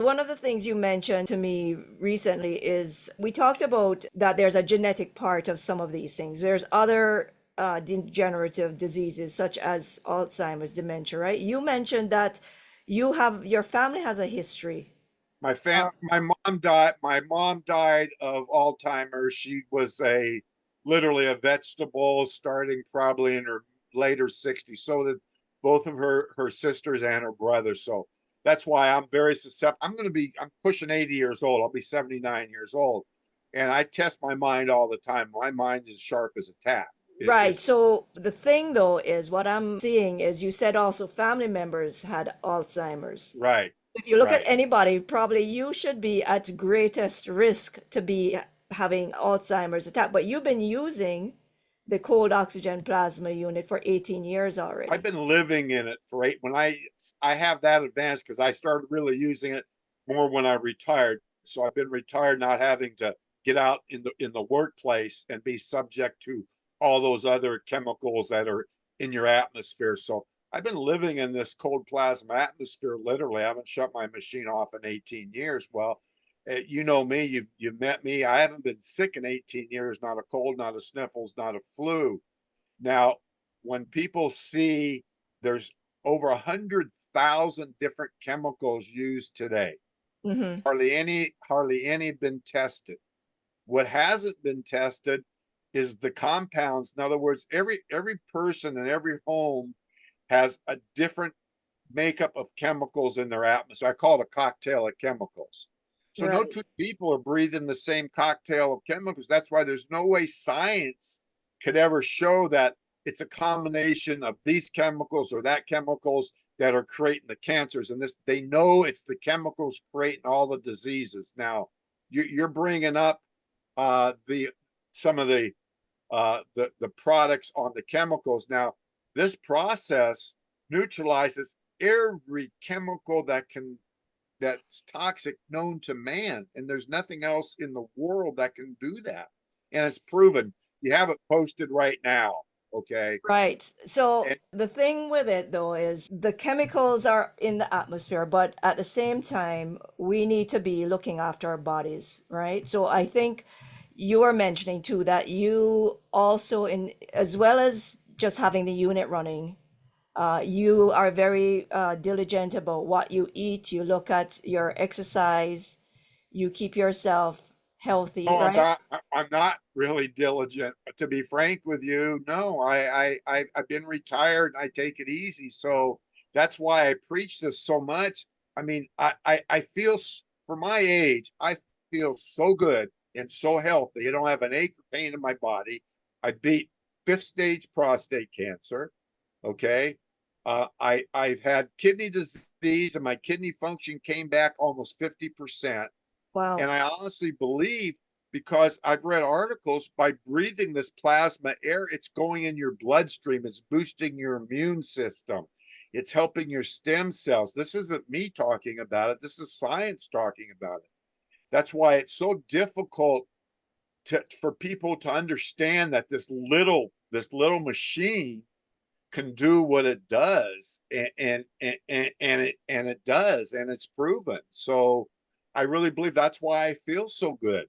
One of the things you mentioned to me recently is we talked about that there's a genetic part of some of these things. There's other degenerative diseases such as Alzheimer's, dementia, right? You mentioned that your family has a history. My mom died of Alzheimer's. She was a literally a vegetable starting probably in her later 60s. So did both of her sisters and her brother. So that's why I'm very susceptible. I'm pushing 80 years old. I'll be 79 years old. And I test my mind all the time. My mind's as sharp as a tack. It Right. is So the thing though is what I'm seeing is you said also family members had Alzheimer's. right, If you look at right. anybody, probably you should be at greatest risk to be having Alzheimer's attack. But you've been using the cold oxygen plasma unit for 18 years I've already. been living in it for eight. When I have that advantage because I started really using it more when I retired. So I've been retired, not having to get out in the workplace and be subject to all those other chemicals that are in your atmosphere. So I've been living in this cold plasma atmosphere. Literally, I haven't shut my machine off in 18 years. Well, you know me. You've met me. I haven't been sick in 18 years. Not a cold, not a sniffles, not a flu. Now, when people see there's over 100,000 different chemicals used today, Hmm. hardly any been tested. What hasn't been tested is the compounds. In other words, every person in every home has a different makeup of chemicals in their atmosphere. I call it a cocktail of chemicals. So no Right. two people are breathing the same cocktail of chemicals. That's why there's no way science could ever show that it's a combination of these chemicals or that chemicals that are creating the cancers. And this, they know it's the chemicals creating all the diseases. Now, you're bringing up the some of the products on the chemicals. Now, this process neutralizes every chemical that's toxic known to man, and there's nothing else in the world that can do that. And it's proven. You have it posted right now, okay? Right. So And the thing with it though is the chemicals are in the atmosphere, but at the same time, we need to be looking after our bodies, right? So I think you are mentioning too that you also in as well as just having the unit running, you are very diligent about what you eat. You look at your exercise, you keep yourself healthy, no, right? I'm not really diligent. To be frank with you, no, I've been retired and I take it easy. So that's why I preach this so much. I mean, I feel for my age, I feel so good and so healthy. I don't have an ache or pain in my body. I beat fifth stage prostate cancer. Okay. I've had kidney disease and my kidney function came back almost 50%. Wow. And I honestly believe because I've read articles by breathing this plasma air, it's going in your bloodstream, it's boosting your immune system, it's helping your stem cells. This isn't me talking about it, this is science talking about it. That's why it's so difficult for people to understand that this little machine can do what it does and it does and it's proven. So I really believe that's why I feel so good.